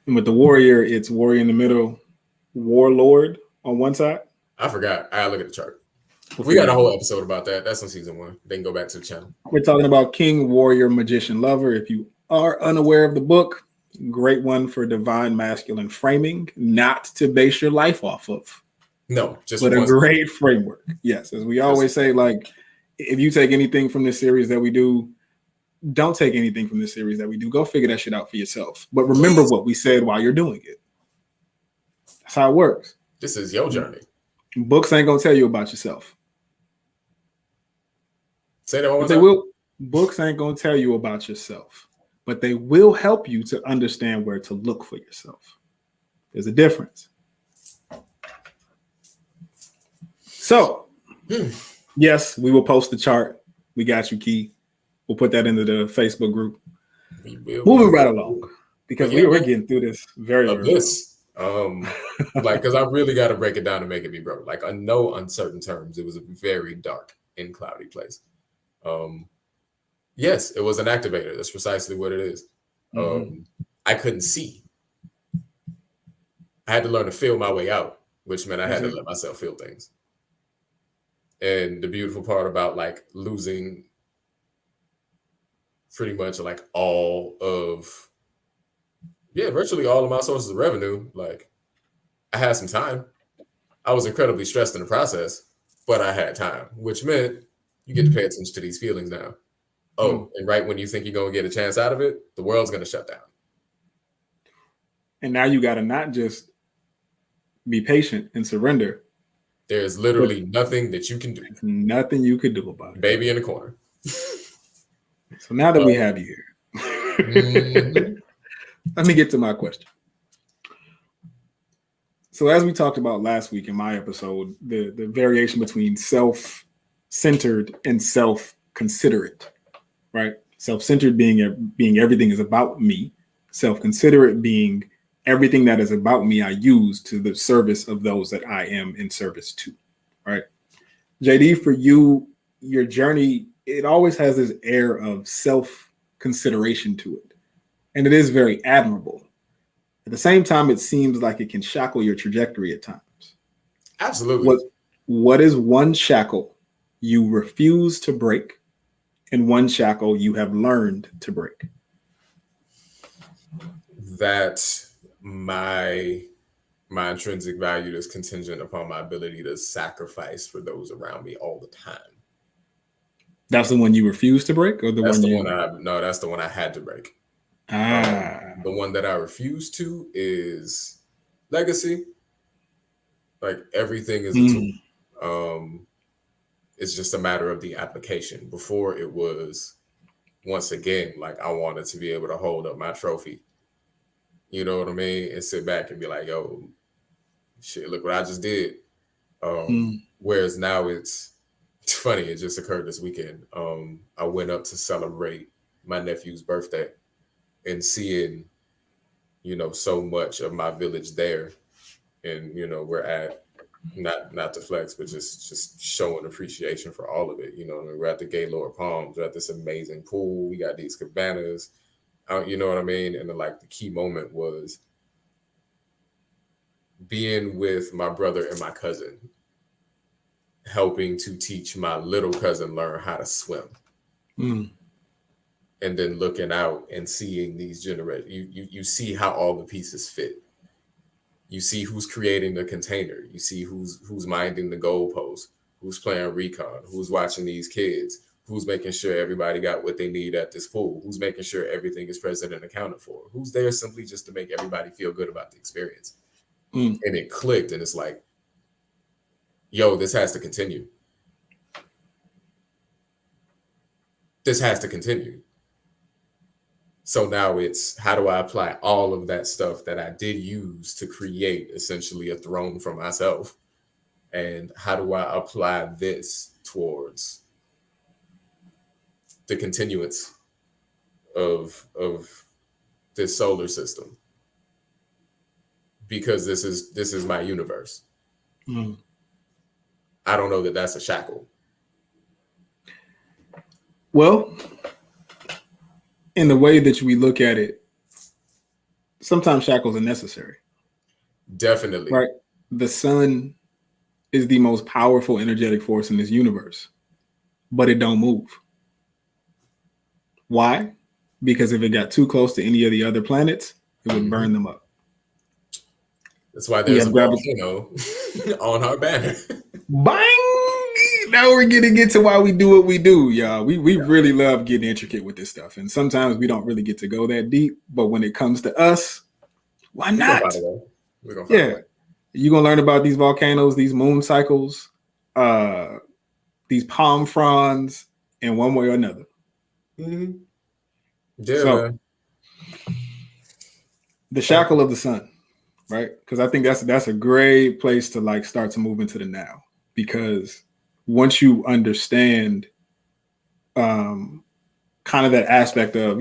And with the warrior, it's warrior in the middle, warlord on one side. I forgot. I look at the chart. We got a whole episode about that. That's on season 1. Then go back to the channel. We're talking about King, Warrior, Magician, Lover. If you are unaware of the book, great one for divine masculine framing, not to base your life off of. No, just but a great framework. Yes, as we always say, like if you take anything from this series that we do, don't take anything from this series that we do. Go figure that shit out for yourself. But remember what we said while you're doing it. That's how it works. This is your journey. Books ain't gonna tell you about yourself. Say that one more time. They will. Books ain't gonna tell you about yourself, but they will help you to understand where to look for yourself. There's a difference. So, yes, we will post the chart. We got you, Key. We'll put that into the Facebook group. Moving right along, because we're getting through this very early. Because I really got to break it down to make it be broke. Like, on no uncertain terms, it was a very dark and cloudy place. Yes, it was an activator. That's precisely what it is. I couldn't see. I had to learn to feel my way out, which meant I had to let myself feel things. And the beautiful part about like losing pretty much like virtually all of my sources of revenue, like I had some time. I was incredibly stressed in the process, but I had time, which meant you get to pay attention to these feelings now. And right when you think you're going to get a chance out of it, the world's going to shut down. And now you got to not just be patient and surrender. There's literally nothing that you can do. Nothing you could do about it. Baby in the corner. So now that we have you here, let me get to my question. So as we talked about last week in my episode, the variation between self-centered and self-considerate, right? Self-centered being everything is about me. Self-considerate being everything that is about me I use to the service of those that I am in service to, right? JD, for you, your journey, it always has this air of self-consideration to it. And it is very admirable. At the same time, it seems like it can shackle your trajectory at times. Absolutely. What is one shackle you refuse to break and one shackle you have learned to break? That my my intrinsic value is contingent upon my ability to sacrifice for those around me all the time. That's the one you refused to break, or the That's one the you? one no, that's the one I had to break. The one that I refuse to is legacy. Like everything is a tool. It's just a matter of the application. Before it was, once again, like I wanted to be able to hold up my trophy. You know what I mean? And sit back and be like, yo, shit, look what I just did. Whereas now it's funny, it just occurred this weekend. I went up to celebrate my nephew's birthday and seeing, so much of my village there. And, we're at, not to flex, but just showing appreciation for all of it. We're at the Gaylord Palms, we're at this amazing pool. We got these cabanas, you know what I mean? And the key moment was being with my brother and my cousin, helping to teach my little cousin learn how to swim. And then looking out and seeing these generations, you see how all the pieces fit. You see who's creating the container. You see who's minding the goalpost, who's playing recon, who's watching these kids, who's making sure everybody got what they need at this pool, who's making sure everything is present and accounted for, who's there simply just to make everybody feel good about the experience. And it clicked, and it's like, yo, this has to continue. This has to continue. So now it's, how do I apply all of that stuff that I did use to create essentially a throne for myself? And how do I apply this towards the continuance of this solar system? Because this is my universe. I don't know that that's a shackle. Well, in the way that we look at it, sometimes shackles are necessary. Definitely. Right. The sun is the most powerful energetic force in this universe, but it don't move. Why? Because if it got too close to any of the other planets, it would burn them up. That's why there's a volcano on our banner. Bang! Now we're getting into why we do what we do, y'all. We really love getting intricate with this stuff. And sometimes we don't really get to go that deep. But when it comes to us, why not? We're gonna find a way. You're going to learn about these volcanoes, these moon cycles, these palm fronds, in one way or another. Yeah, so, man. The shackle of the sun, right? Because I think that's a great place to start to move into the now. Because once you understand kind of that aspect of,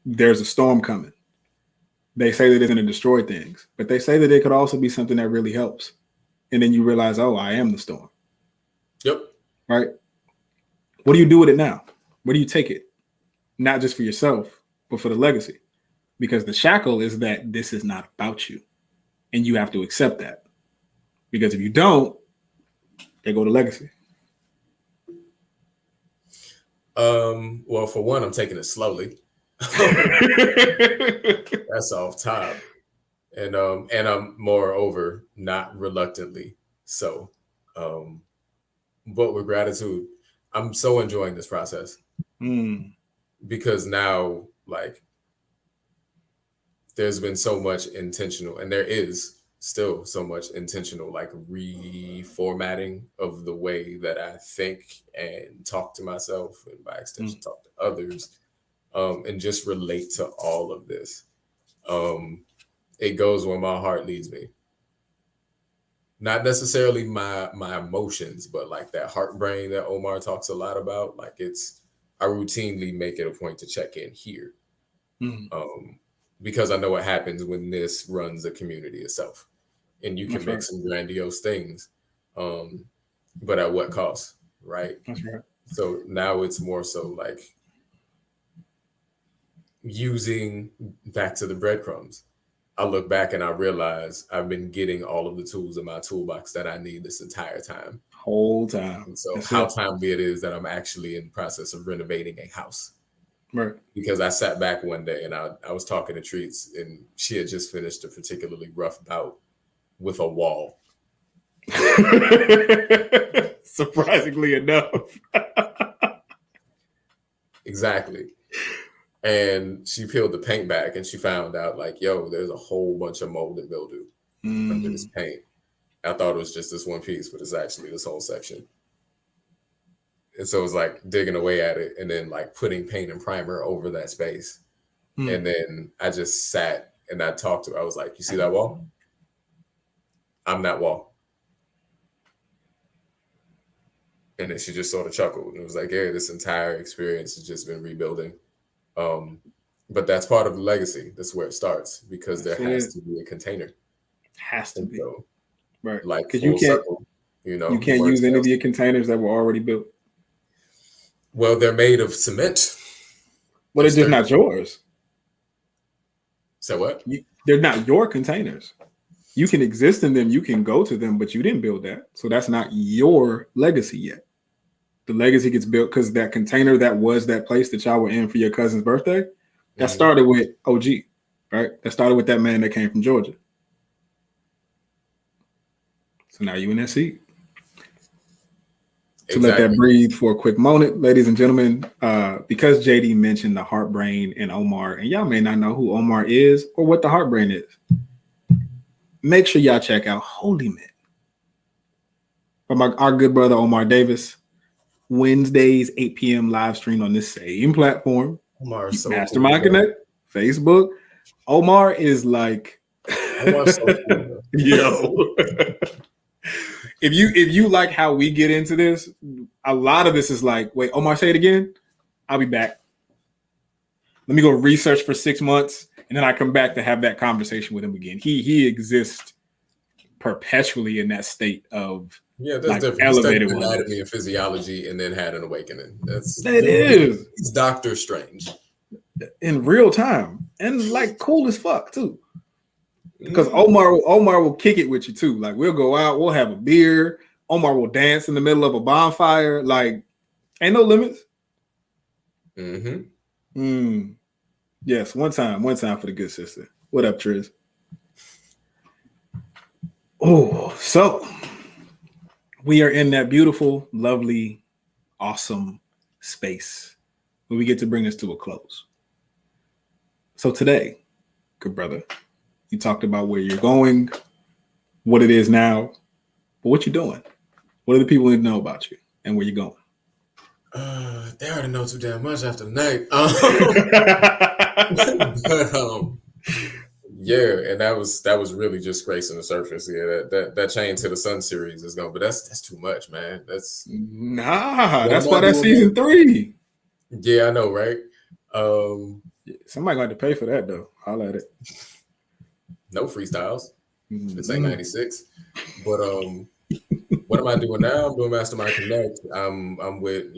there's a storm coming. They say that it's going to destroy things, but they say that it could also be something that really helps. And then you realize, oh, I am the storm. Yep. Right? What do you do with it now? Where do you take it? Not just for yourself, but for the legacy. Because the shackle is that this is not about you. And you have to accept that. Because if you don't, they go to legacy. Well, for one, I'm taking it slowly. That's off top. And I'm moreover not reluctantly so. But with gratitude, I'm so enjoying this process. Because now, there's been so much intentional, and there is still so much intentional reformatting of the way that I think and talk to myself, and by extension talk to others, and just relate to all of this. It goes where my heart leads me. Not necessarily my emotions, but that heart brain that Omar talks a lot about. I routinely make it a point to check in here. Because I know what happens when this runs the community itself. And you can make some grandiose things, but at what cost, right? That's right. So now it's more so using back to the breadcrumbs. I look back and I realize I've been getting all of the tools in my toolbox that I need this entire time. Whole time. And so how timely it is that I'm actually in the process of renovating a house. Right. Because I sat back one day and I was talking to Treats, and she had just finished a particularly rough bout with a wall. Surprisingly enough. Exactly. And she peeled the paint back and she found out like, yo, there's a whole bunch of mold and mildew under this paint. I thought it was just this one piece, but it's actually this whole section. And so it was like digging away at it and then like putting paint and primer over that space. And then I just sat and I talked to her. I was like, you see that wall? I'm that wall. And then she just sort of chuckled and it was like, yeah, this entire experience has just been rebuilding. But that's part of the legacy. That's where it starts because there has to be a container. Has to be. So, right. Like because you can't, circle, you can't use any of your containers that were already built. Well, they're made of cement. Well, they're just not yours. So what? They're not your containers. You can exist in them. You can go to them, but you didn't build that. So that's not your legacy yet. The legacy gets built because that container that was that place that y'all were in for your cousin's birthday, that started with OG, right? That started with that man that came from Georgia. So now you in that seat. To let that breathe for a quick moment, ladies and gentlemen, because JD mentioned the Heartbrain and Omar, and y'all may not know who Omar is or what the Heartbrain is. Make sure y'all check out Holy Men from our good brother Omar Davis. Wednesdays, 8 p.m. live stream on this same platform. Omar is so Mastermind cool, Connect, Facebook. Omar is like, Omar's so cool, yo. If you like how we get into this, a lot of this is like, wait, Omar, say it again. I'll be back. Let me go research for 6 months, and then I come back to have that conversation with him again. He exists perpetually in that state of that's like different. Elevated Anatomy and physiology, and then had an awakening. He's Doctor Strange in real time, and like cool as fuck too. Because Omar will kick it with you too. Like we'll go out, we'll have a beer. Omar will dance in the middle of a bonfire. Like ain't no limits. Yes, one time for the good sister. What up, Triz? Oh, so we are in that beautiful, lovely, awesome space where we get to bring this to a close. So today, good brother, you talked about where you're going, what it is now, but what you're doing. What do the people need to know about you and where you're going? They already know too damn much after the night. Yeah, and that was really just scraping the surface. Yeah, that Chain to the Sun series is going, but that's too much, man. That's that's why that's season 3. Yeah, I know, right? Somebody going to pay for that though. Holla at it. No freestyles. It's like 96. But what am I doing now? I'm doing Mastermind Connect. I'm with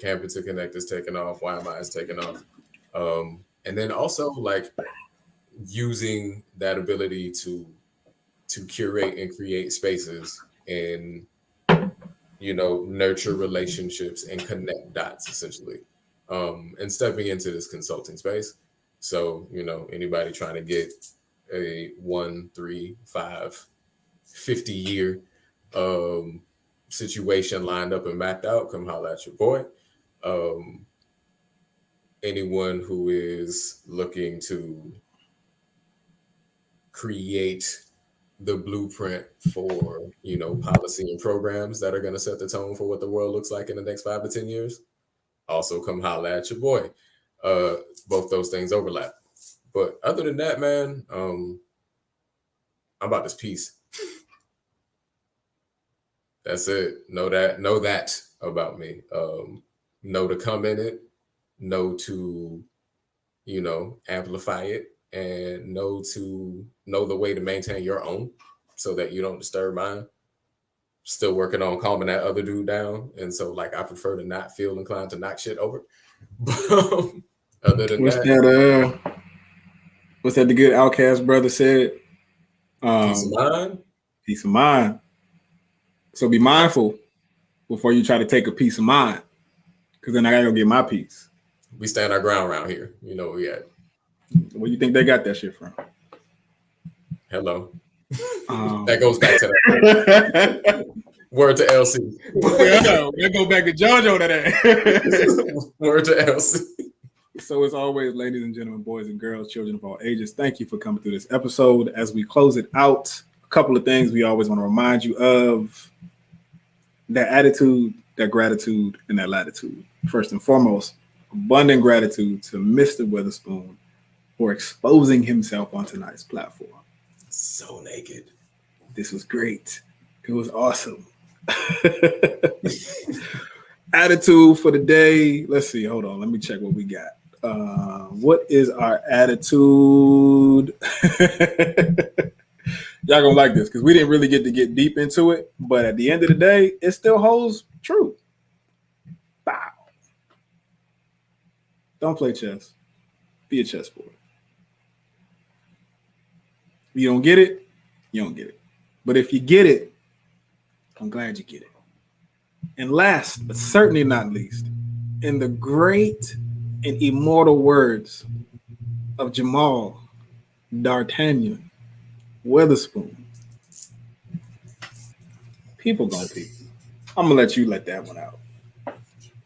Camping to Connect is taking off. YMI is taking off. And then also like using that ability to curate and create spaces and nurture relationships and connect dots essentially, and stepping into this consulting space. So anybody trying to get a 1, 3, 5, 50 year situation lined up and mapped out, come holler at your boy. Anyone who is looking to create the blueprint for policy and programs that are going to set the tone for what the world looks like in the next 5 to 10 years, also come holler at your boy. Both those things overlap. But other than that, man, I'm about this peace. That's it. Know that about me. Know to come in it, know to amplify it, and know the way to maintain your own so that you don't disturb mine. Still working on calming that other dude down, and so like I prefer to not feel inclined to knock shit over. Other than what's that the good Outcast brother said? Peace of mind. Peace of mind. So be mindful before you try to take a piece of mind, because then I gotta go get my piece. We stand our ground around here. You know where we at. Where you think they got that shit from? Hello. That goes back to that. Word to LC. We'll go back to JoJo today. Word to LC. So as always, ladies and gentlemen, boys and girls, children of all ages, thank you for coming through this episode. As we close it out, a couple of things we always want to remind you of: that attitude, that gratitude, and that latitude. First and foremost, abundant gratitude to Mr. Weatherspoon for exposing himself on tonight's platform. So naked. This was great. It was awesome. Attitude for the day. Let's see. Hold on. Let me check what we got. What is our attitude? Y'all gonna like this because we didn't really get to get deep into it, but at the end of the day, it still holds true. Bow. Don't play chess. Be a chessboard. If you don't get it, you don't get it. But if you get it, I'm glad you get it. And last, but certainly not least, in the great and immortal words of Jamal D'Artagnan Weatherspoon, people gonna people. I'm gonna let you let that one out.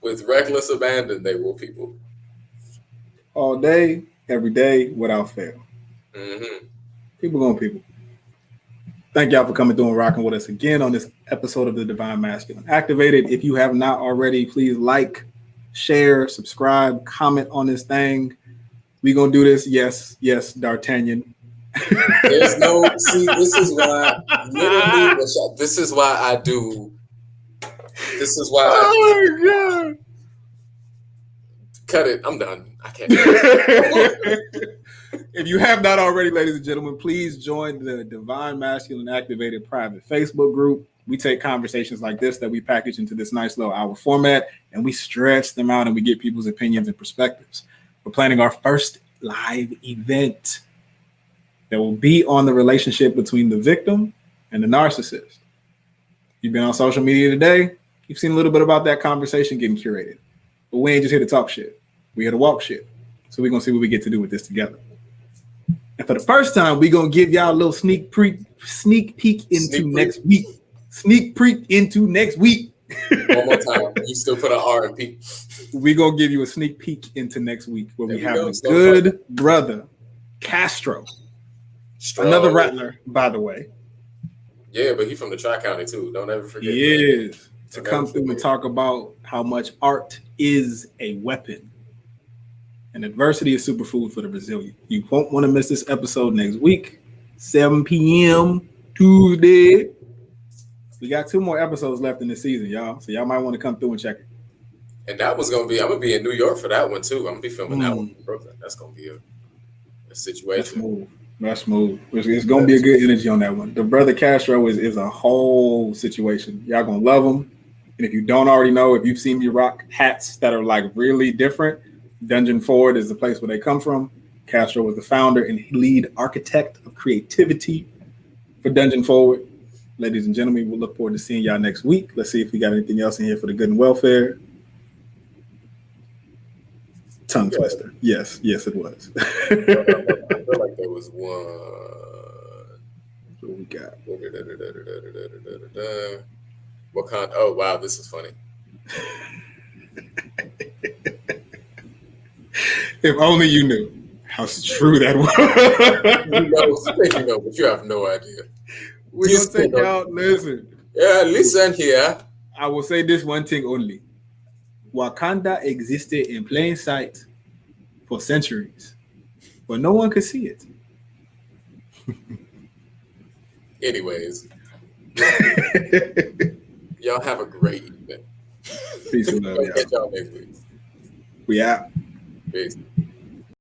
With reckless abandon, they will people. All day, every day, without fail. Mm-hmm. People gonna people. Thank y'all for coming through and rocking with us again on this episode of the Divine Masculine Activated. If you have not already, please like, share, subscribe, comment on this thing. We gonna do this. Yes, D'Artagnan. There's no this is why this is why I do. This is why Oh my God. Cut it. I'm done. I can't. If you have not already, ladies and gentlemen, please join the Divine Masculine Activated private Facebook group. We take conversations like this that we package into this nice little hour format, and we stretch them out and we get people's opinions and perspectives. We're planning our first live event that will be on the relationship between the victim and the narcissist. You've been on social media today. You've seen a little bit about that conversation getting curated. But we ain't just here to talk shit. We're here to walk shit. So we're going to see what we get to do with this together. And for the first time, we're going to give y'all a little sneak peek into next week. Sneak peek into next week. One more time. You still put an R and P. We're going to give you a sneak peek into next week where we have a So good brother, Castro. Strong. Another rattler, by the way. Yeah, but he's from the Tri-County too. Don't ever forget. He is. To come through and talk about how much art is a weapon. And adversity is superfood for the resilient. You won't want to miss this episode next week, 7 p.m. Tuesday. We got 2 more episodes left in the season, y'all. So y'all might want to come through and check it. And that was gonna be. I'm gonna be in New York for that one too. I'm gonna be filming that one in Brooklyn. That's gonna be a situation. That's smooth. It's gonna be a good energy on that one. The brother Castro is a whole situation. Y'all gonna love him. And if you don't already know, if you've seen me rock hats that are like really different, Dungeon Forward is the place where they come from. Castro was the founder and lead architect of creativity for Dungeon Forward. Ladies and gentlemen, we'll look forward to seeing y'all next week. Let's see if we got anything else in here for the good and welfare. Tongue twister. Yes, it was. I feel like there was one. What we got? What kind? Oh wow, this is funny. If only you knew how true that was. You know, but you have no idea. We're going to take out, listen. Yeah, listen here. I will say this one thing only. Wakanda existed in plain sight for centuries, but no one could see it. Anyways, y'all have a great evening. Peace and love, y'all. Catch y'all next week. We out. Peace.